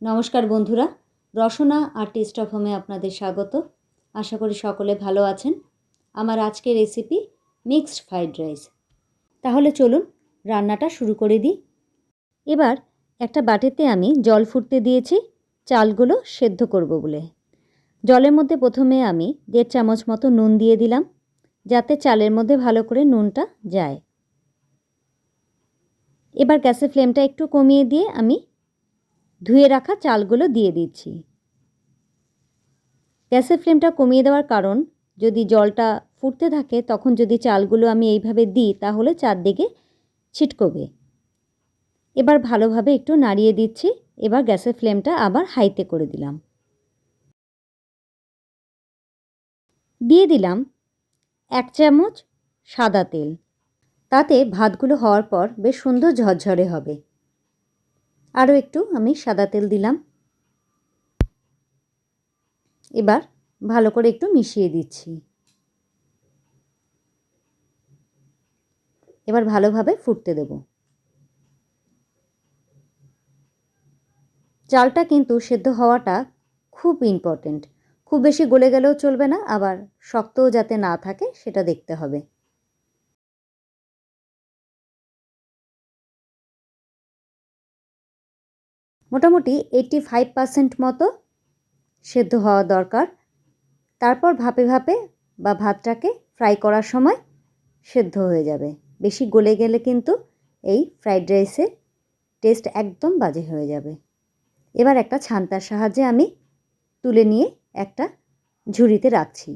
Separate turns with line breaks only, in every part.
নমস্কার বন্ধুরা, রসনা আর test of হোমে আপনাদের স্বাগত। আশা করি সকলে ভালো আছেন। আমার আজকের রেসিপি মিক্সড ফ্রাইড রাইস। তাহলে চলুন রান্নাটা শুরু করে দিই। এবার একটা বাটিতে আমি জল ফুটতে দিয়েছি চালগুলো সেদ্ধ করব বলে। জলের মধ্যে প্রথমে আমি 1.5 চামচ মতো নুন দিয়ে দিলাম, যাতে চালের মধ্যে ভালো করে নুনটা যায়। এবার গ্যাসের ফ্লেমটা একটু কমিয়ে দিয়ে আমি ধুয়ে রাখা চালগুলো দিয়ে দিচ্ছি। গ্যাসের ফ্লেমটা কমিয়ে দেওয়ার কারণ, যদি জলটা ফুটতে থাকে তখন যদি চালগুলো আমি এইভাবে দিই তাহলে চারদিকে ছিটকবে। এবার ভালোভাবে একটু নাড়িয়ে দিচ্ছি। এবার গ্যাসের ফ্লেমটা আবার হাইতে করে দিলাম। দিয়ে দিলাম 1 চামচ সাদা তেল। তাতে ভাতগুলো হওয়ার পর বেশ সুন্দর ঝরঝরে হবে। আরও একটু আমি সাদা তেল দিলাম। এবার ভালো করে একটু মিশিয়ে দিচ্ছি। এবার ভালোভাবে ফুটতে দেব। চালটা কিন্তু সেদ্ধ হওয়াটা খুব ইম্পর্ট্যান্ট। খুব বেশি গলে গেলেও চলবে না, আবার শক্তও যাতে না থাকে সেটা দেখতে হবে। মোটামুটি 85% মতো সেদ্ধ হওয়া দরকার। তারপর ভাপে ভাপে বা ভাতটাকে ফ্রাই করার সময় সেদ্ধ হয়ে যাবে। বেশি গলে গেলে কিন্তু এই ফ্রাইড রাইসের টেস্ট একদম বাজে হয়ে যাবে। এবার একটা ছান্তার সাহায্যে আমি তুলে নিয়ে একটা ঝুড়িতে রাখছি।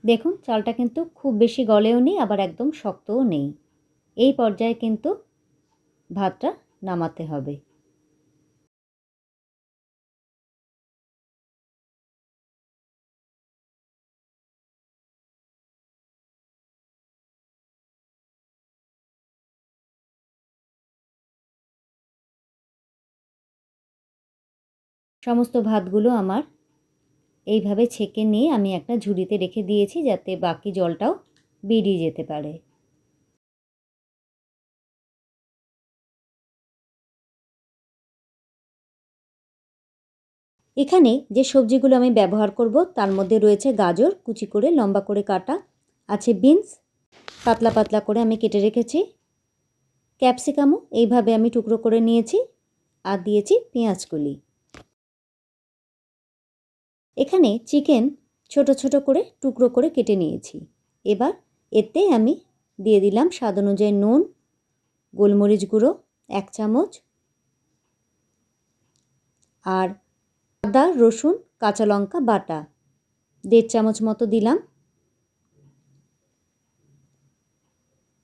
দেখুন চালটা কিন্তু খুব বেশি গলেও নেই, আবার একদম শক্তও নেই। এই পর্যায়ে কিন্তু ভাতটা নামাতে হবে। সমস্ত ভাতগুলো আমার এইভাবে ছেঁকে নিয়ে আমি একটা ঝুড়িতে রেখে দিয়েছি, যাতে বাকি জলটাও বেরিয়ে যেতে পারে। এখানে যে সবজিগুলো আমি ব্যবহার করব তার মধ্যে রয়েছে গাজর কুচি করে লম্বা করে কাটা, আছে বিনস পাতলা পাতলা করে আমি কেটে রেখেছি, ক্যাপসিকামও এইভাবে আমি টুকরো করে নিয়েছি, আর দিয়েছি পেঁয়াজ কলি। এখানে চিকেন ছোট ছোট করে টুকরো করে কেটে নিয়েছি। এবার এতে আমি দিয়ে দিলাম স্বাদ অনুযায়ী নুন, গোলমরিচ গুঁড়ো 1 চামচ, আর আদা রসুন কাঁচা লঙ্কা বাটা 1.5 চামচ মতো দিলাম,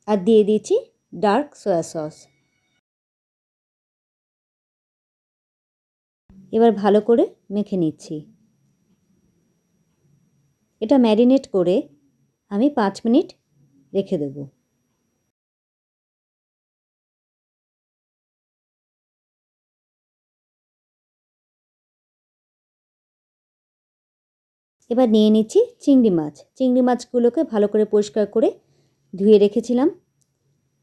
আর দিয়ে দিয়েছি ডার্ক সয়া সস। এবার ভালো করে মেখে নিচ্ছি। এটা ম্যারিনেট করে আমি 5 মিনিট রেখে দেব। এবার নিয়ে নিচ্ছি চিংড়ি মাছ। চিংড়ি মাছগুলোকে ভালো করে পরিষ্কার করে ধুয়ে রেখেছিলাম।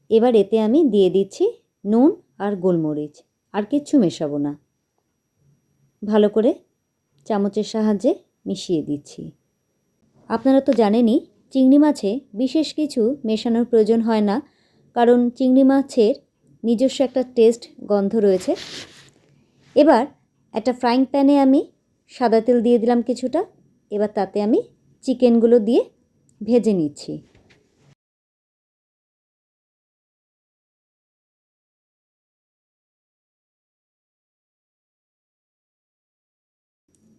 এবার এতে আমি দিয়ে দিচ্ছি নুন আর গোলমরিচ, আর কিচ্ছু মেশাবো না। ভালো করে চামচের সাহায্যে মিশিয়ে দিচ্ছি। আপনারা তো জানেনই চিংড়ি মাছে বিশেষ কিছু মেশানোর প্রয়োজন হয় না, কারণ চিংড়ি মাছের নিজস্ব একটা টেস্ট গন্ধ রয়েছে। এবার একটা ফ্রাইং প্যানে আমি সাদা তেল দিয়ে দিলাম কিছুটা। এবার তাতে আমি চিকেনগুলো দিয়ে ভেজে নিচ্ছি।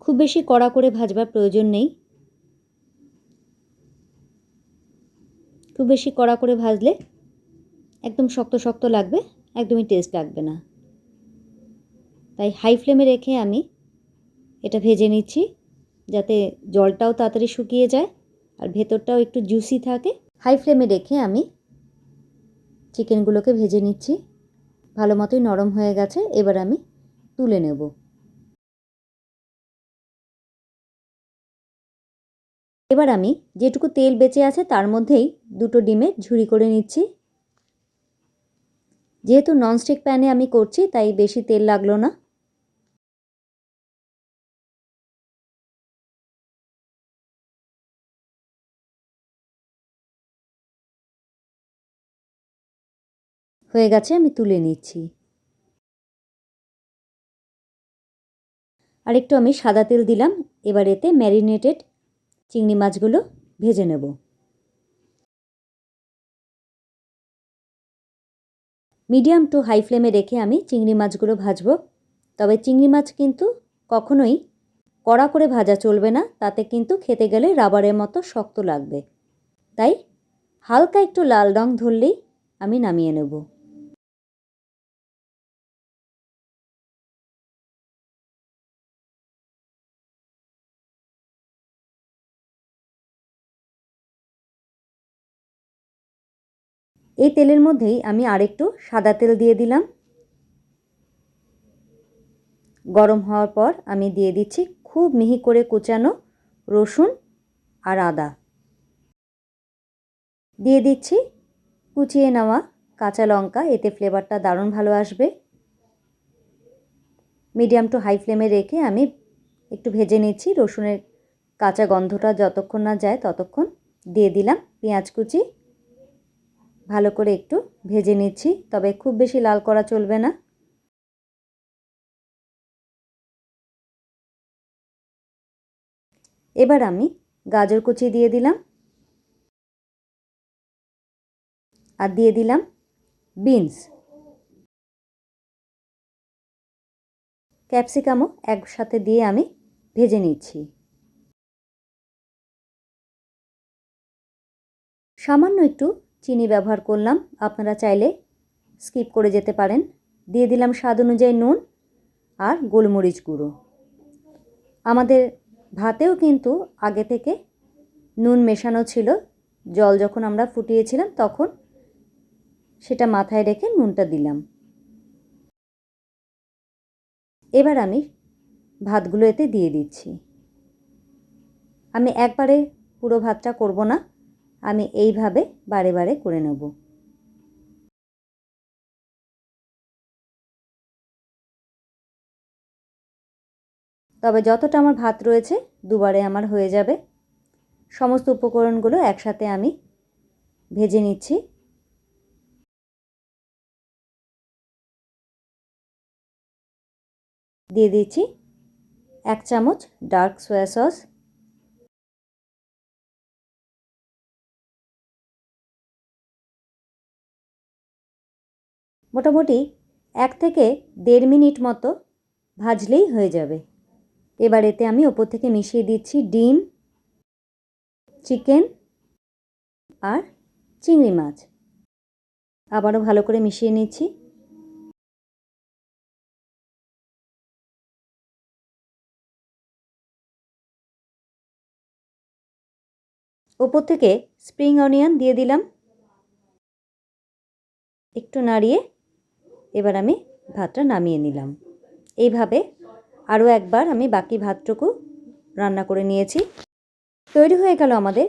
খুব বেশি কড়া করে ভাজবার প্রয়োজন নেই। খুব বেশি কড়া করে ভাজলে একদম শক্ত শক্ত লাগবে, একদমই টেস্ট লাগবে না। তাই হাই ফ্লেমে রেখে আমি এটা ভেজে নিচ্ছি, যাতে জলটাও তাড়াতাড়ি শুকিয়ে যায় আর ভেতরটাও একটু জুসি থাকে। হাই ফ্লেমে রেখে আমি চিকেনগুলোকে ভেজে নিচ্ছি। ভালো মতোই নরম হয়ে গেছে, এবার আমি তুলে নেব। এবার আমি যেটুকু তেল বেঁচে আছে তার মধ্যেই দুটো ডিমের ঝুরি করে নিচ্ছি। যেহেতু ননস্টিক প্যানে আমি করছি তাই বেশি তেল লাগলো না। হয়ে গেছে, আমি তুলে নিচ্ছি। আর একটু আমি সাদা তেল দিলাম। এবার এতে ম্যারিনেটেড চিংড়ি মাছগুলো ভেজে নেব। মিডিয়াম টু হাই ফ্লেমে রেখে আমি চিংড়ি মাছগুলো ভাজবো। তবে চিংড়ি মাছ কিন্তু কখনোই কড়া করে ভাজা চলবে না, তাতে কিন্তু খেতে গেলে রাবারের মতো শক্ত লাগবে। তাই হালকা একটু লাল রং ধরলেই আমি নামিয়ে নেব। এই তেলের মধ্যেই আমি আরেকটু সাদা তেল দিয়ে দিলাম। গরম হওয়ার পর আমি দিয়ে দিচ্ছি খুব মিহি করে কুচানো রসুন আর আদা। দিয়ে দিচ্ছি কুচিয়ে নেওয়া কাঁচা লঙ্কা, এতে ফ্লেভারটা দারুণ ভালো আসবে। মিডিয়াম টু হাই ফ্লেমে রেখে আমি একটু ভেজে নিচ্ছি। রসুনের কাঁচা গন্ধটা যতক্ষণ না যায় ততক্ষণ। দিয়ে দিলাম পেঁয়াজ কুচি, ভালো করে একটু ভেজে নিচ্ছি, তবে খুব বেশি লাল করা চলবে না। এবার আমি গাজর কুচি দিয়ে দিলাম আর দিয়ে দিলাম বিনস, ক্যাপসিকামও একসাথে দিয়ে আমি ভেজে নিচ্ছি। সামান্য একটু চিনি ব্যবহার করলাম, আপনারা চাইলে স্কিপ করে যেতে পারেন। দিয়ে দিলাম স্বাদ অনুযায়ী নুন আর গোলমরিচ গুঁড়ো। আমাদের ভাতেও কিন্তু আগে থেকে নুন মেশানো ছিল, জল যখন আমরা ফুটিয়েছিলাম তখন সেটা মাথায় রেখে নুনটা দিলাম। এবার আমি ভাতগুলো এতে দিয়ে দিচ্ছি। আমি একবারে পুরো ভাতটা করব না, আমি এইভাবে বারে বারে করে নেব। তবে যতটা আমার ভাত রয়েছে দুবারে আমার হয়ে যাবে। সমস্ত উপকরণগুলো একসাথে আমি ভেজে নিচ্ছি। দিয়ে দিচ্ছি 1 চামচ ডার্ক সয়া সস, মোটামুটি 1 থেকে 1.5 মিনিট মতো ভাজলেই হয়ে যাবে। এবার এতে আমি ওপর থেকে মিশিয়ে দিচ্ছি ডিম, চিকেন আর চিংড়ি মাছ। আবারও ভালো করে মিশিয়ে নিচ্ছি। ওপর থেকে স্প্রিং অনিয়ন দিয়ে দিলাম। একটু নাড়িয়ে এবার আমি ভাতটা নামিয়ে নিলাম। এইভাবে আরও একবার আমি বাকি ভাতটুকু রান্না করে নিয়েছি। তৈরি হয়ে গেল আমাদের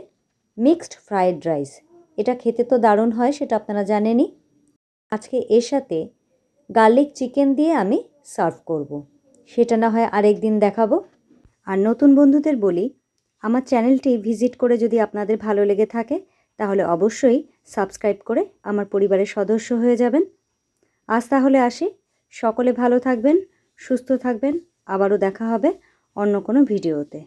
মিক্সড ফ্রায়েড রাইস। এটা খেতে তো দারুণ হয়, সেটা আপনারা জানেনই। আজকে এর সাথে গার্লিক চিকেন দিয়ে আমি সার্ভ করব। সেটা না হয় আরেক দিন দেখাবো। আর নতুন বন্ধুদের বলি, আমার চ্যানেলটি ভিজিট করে যদি আপনাদের ভালো লেগে থাকে তাহলে অবশ্যই সাবস্ক্রাইব করে আমার পরিবারের সদস্য হয়ে যাবেন। আজ তাহলে আসি। সকলে ভালো থাকবেন, সুস্থ থাকবেন। আবারও দেখা হবে অন্য কোনো ভিডিওতে।